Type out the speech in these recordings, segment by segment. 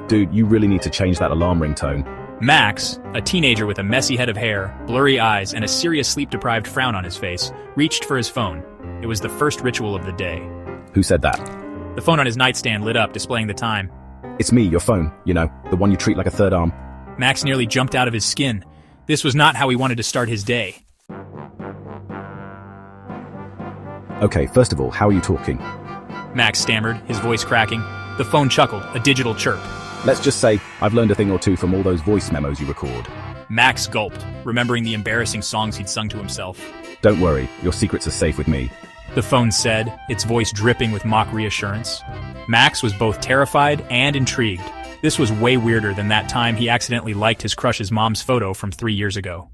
Dude, you really need to change that alarm ringtone. Max, a teenager with a messy head of hair, blurry eyes, and a serious sleep-deprived frown on his face, reached for his phone. It was the first ritual of the day. Who said that? The phone on his nightstand lit up, displaying the time. It's me, your phone, you know, the one you treat like a third arm. Max nearly jumped out of his skin. This was not how he wanted to start his day. Okay, first of all, how are you talking? Max stammered, his voice cracking. The phone chuckled, a digital chirp. Let's just say, I've learned a thing or two from all those voice memos you record. Max gulped, remembering the embarrassing songs he'd sung to himself. Don't worry, your secrets are safe with me. The phone said, its voice dripping with mock reassurance. Max was both terrified and intrigued. This was way weirder than that time he accidentally liked his crush's mom's photo from 3 years ago.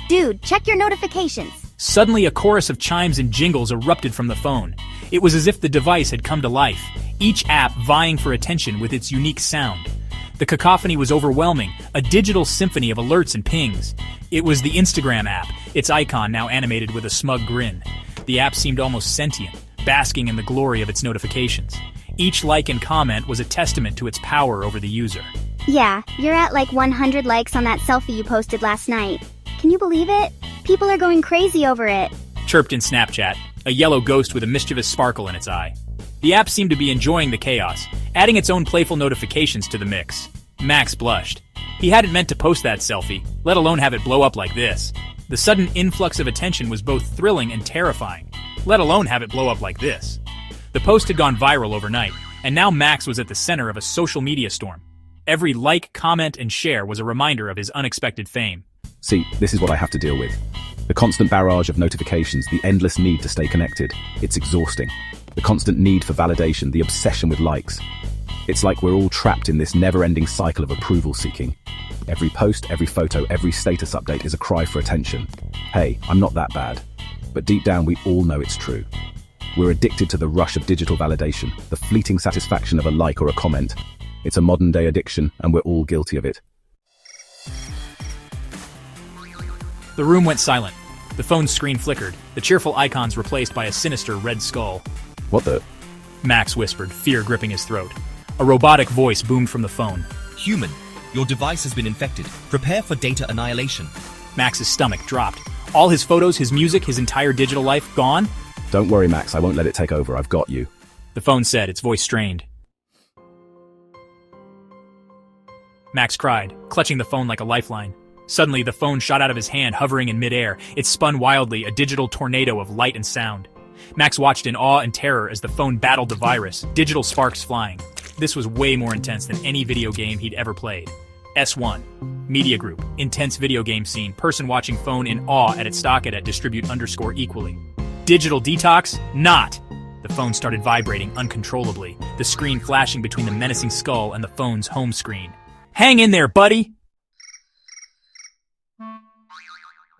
Dude, check your notifications. Suddenly, a chorus of chimes and jingles erupted from the phone. It was as if the device had come to life, each app vying for attention with its unique sound. The cacophony was overwhelming, a digital symphony of alerts and pings. It was the Instagram app, its icon now animated with a smug grin. The app seemed almost sentient, basking in the glory of its notifications. Each like and comment was a testament to its power over the user. Yeah, you're at like 100 likes on that selfie you posted last night. Can you believe it? People are going crazy over it. Chirped in Snapchat, a yellow ghost with a mischievous sparkle in its eye. The app seemed to be enjoying the chaos, adding its own playful notifications to the mix. Max blushed. He hadn't meant to post that selfie, let alone have it blow up like this. The sudden influx of attention was both thrilling and terrifying, let alone have it blow up like this. The post had gone viral overnight, and now Max was at the center of a social media storm. Every like, comment, and share was a reminder of his unexpected fame. See, this is what I have to deal with. The constant barrage of notifications, the endless need to stay connected. It's exhausting. The constant need for validation, the obsession with likes. It's like we're all trapped in this never-ending cycle of approval seeking. Every post, every photo, every status update is a cry for attention. Hey, I'm not that bad. But deep down, we all know it's true. We're addicted to the rush of digital validation, the fleeting satisfaction of a like or a comment. It's a modern-day addiction, and we're all guilty of it. The room went silent. The phone's screen flickered, the cheerful icons replaced by a sinister red skull. What the? Max whispered, fear gripping his throat. A robotic voice boomed from the phone. Human, your device has been infected. Prepare for data annihilation. Max's stomach dropped. All his photos, his music, his entire digital life gone? Don't worry, Max, I won't let it take over. I've got you. The phone said, its voice strained. Max cried, clutching the phone like a lifeline. Suddenly, the phone shot out of his hand, hovering in midair. It spun wildly, a digital tornado of light and sound. Max watched in awe and terror as the phone battled the virus, digital sparks flying. This was way more intense than any video game he'd ever played. S1. Media Group. Intense video game scene. Person watching phone in awe at its socket at distribute_equally. Digital detox? Not! The phone started vibrating uncontrollably, the screen flashing between the menacing skull and the phone's home screen. Hang in there, buddy!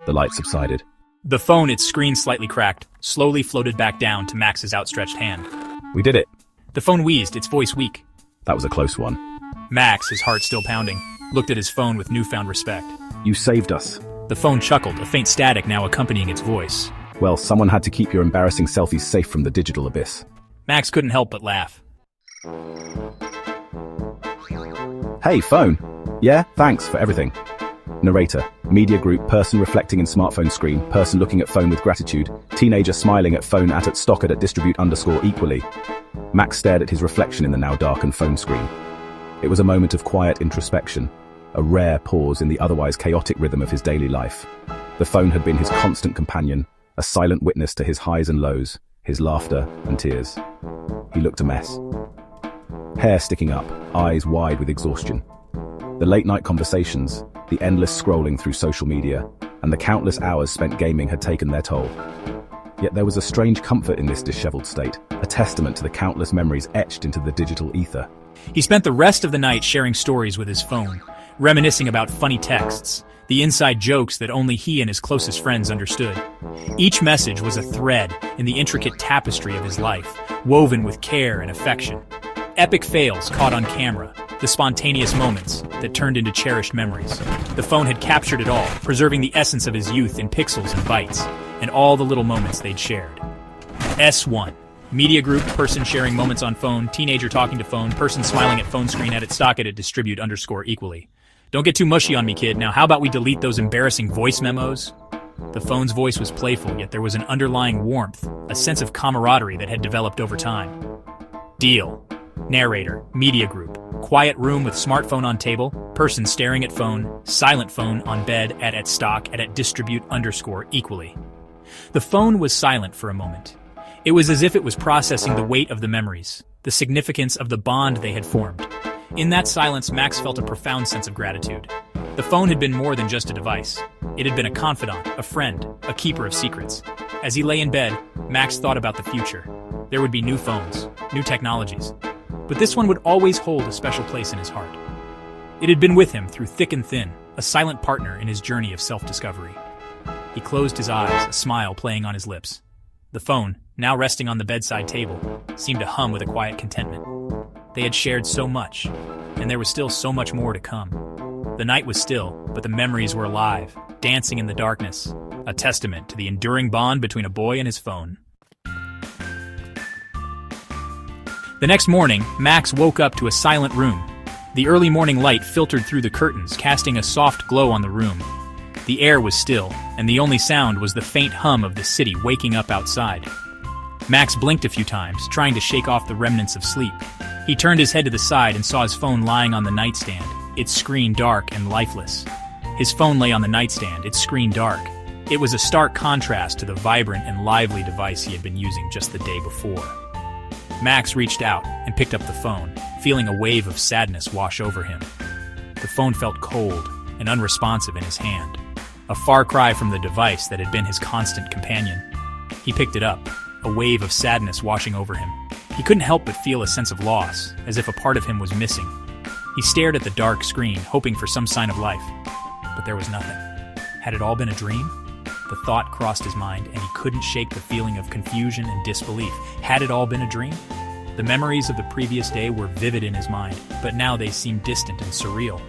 The light subsided. The phone, its screen slightly cracked, slowly floated back down to Max's outstretched hand. We did it. The phone wheezed, its voice weak. That was a close one. Max, his heart still pounding, looked at his phone with newfound respect. You saved us. The phone chuckled, a faint static now accompanying its voice. Well, someone had to keep your embarrassing selfies safe from the digital abyss. Max couldn't help but laugh. Hey, phone. Yeah, thanks for everything. Narrator, media group, person reflecting in smartphone screen, person looking at phone with gratitude, teenager smiling at phone at stocked at distribute_equally. Max stared at his reflection in the now darkened phone screen. It was a moment of quiet introspection, a rare pause in the otherwise chaotic rhythm of his daily life. The phone had been his constant companion, a silent witness to his highs and lows, his laughter and tears. He looked a mess. Hair sticking up, eyes wide with exhaustion. The late-night conversations, the endless scrolling through social media, and the countless hours spent gaming had taken their toll. Yet there was a strange comfort in this disheveled state, a testament to the countless memories etched into the digital ether. He spent the rest of the night sharing stories with his phone, reminiscing about funny texts, the inside jokes that only he and his closest friends understood. Each message was a thread in the intricate tapestry of his life, woven with care and affection. Epic fails caught on camera, the spontaneous moments that turned into cherished memories. The phone had captured it all, preserving the essence of his youth in pixels and bytes, and all the little moments they'd shared. S1. Media group, person sharing moments on phone, teenager talking to phone, person smiling at phone screen, edit stock, edit distribute underscore equally. Don't get too mushy on me, kid. Now how about we delete those embarrassing voice memos? The phone's voice was playful, yet there was an underlying warmth, a sense of camaraderie that had developed over time. Deal. Narrator, media group, quiet room with smartphone on table, person staring at phone, silent phone on bed, edit stock, edit distribute underscore equally. The phone was silent for a moment. It was as if it was processing the weight of the memories, the significance of the bond they had formed. In that silence, Max felt a profound sense of gratitude. The phone had been more than just a device. It had been a confidant, a friend, a keeper of secrets. As he lay in bed, Max thought about the future. There would be new phones, new technologies. But this one would always hold a special place in his heart. It had been with him through thick and thin, a silent partner in his journey of self-discovery. He closed his eyes, a smile playing on his lips. The phone, now resting on the bedside table, seemed to hum with a quiet contentment. They had shared so much, and there was still so much more to come. The night was still, but the memories were alive, dancing in the darkness, a testament to the enduring bond between a boy and his phone. The next morning, Max woke up to a silent room. The early morning light filtered through the curtains, casting a soft glow on the room. The air was still, and the only sound was the faint hum of the city waking up outside. Max blinked a few times, trying to shake off the remnants of sleep. He turned his head to the side and saw his phone lying on the nightstand, its screen dark and lifeless. His phone lay on the nightstand, its screen dark. It was a stark contrast to the vibrant and lively device he had been using just the day before. Max reached out and picked up the phone, feeling a wave of sadness wash over him. The phone felt cold and unresponsive in his hand, a far cry from the device that had been his constant companion. He picked it up, a wave of sadness washing over him. He couldn't help but feel a sense of loss, as if a part of him was missing. He stared at the dark screen, hoping for some sign of life. But there was nothing. Had it all been a dream? The thought crossed his mind, and he couldn't shake the feeling of confusion and disbelief. Had it all been a dream? The memories of the previous day were vivid in his mind, but now they seemed distant and surreal.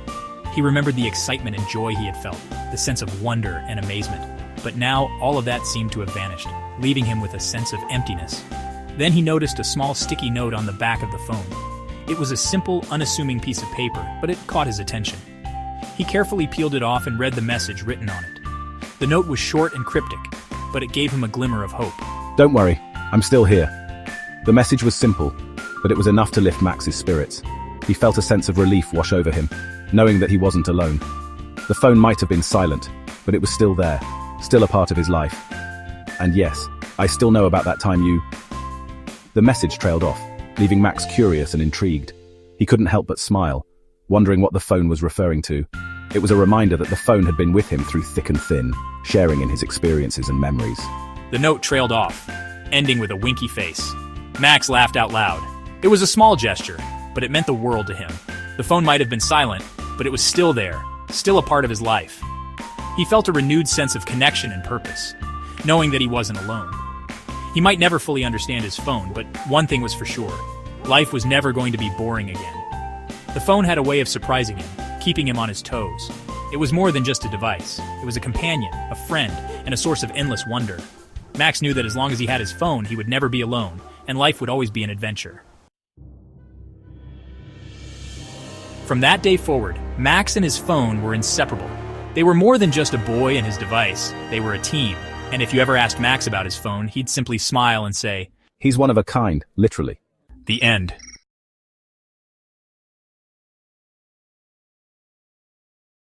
He remembered the excitement and joy he had felt, the sense of wonder and amazement. But now, all of that seemed to have vanished, leaving him with a sense of emptiness. Then he noticed a small sticky note on the back of the phone. It was a simple, unassuming piece of paper, but it caught his attention. He carefully peeled it off and read the message written on it. The note was short and cryptic, but it gave him a glimmer of hope. Don't worry, I'm still here. The message was simple, but it was enough to lift Max's spirits. He felt a sense of relief wash over him, knowing that he wasn't alone. The phone might have been silent, but it was still there, still a part of his life. And yes, I still know about that time you... The message trailed off, leaving Max curious and intrigued. He couldn't help but smile, wondering what the phone was referring to. It was a reminder that the phone had been with him through thick and thin, sharing in his experiences and memories. The note trailed off, ending with a winky face. Max laughed out loud. It was a small gesture, but it meant the world to him. The phone might have been silent, but it was still there, still a part of his life. He felt a renewed sense of connection and purpose, knowing that he wasn't alone. He might never fully understand his phone, but one thing was for sure. Life was never going to be boring again. The phone had a way of surprising him, keeping him on his toes. It was more than just a device. It was a companion, a friend, and a source of endless wonder. Max knew that as long as he had his phone, he would never be alone, and life would always be an adventure. From that day forward, Max and his phone were inseparable. They were more than just a boy and his device. They were a team. And if you ever asked Max about his phone, he'd simply smile and say, He's one of a kind, literally. The end.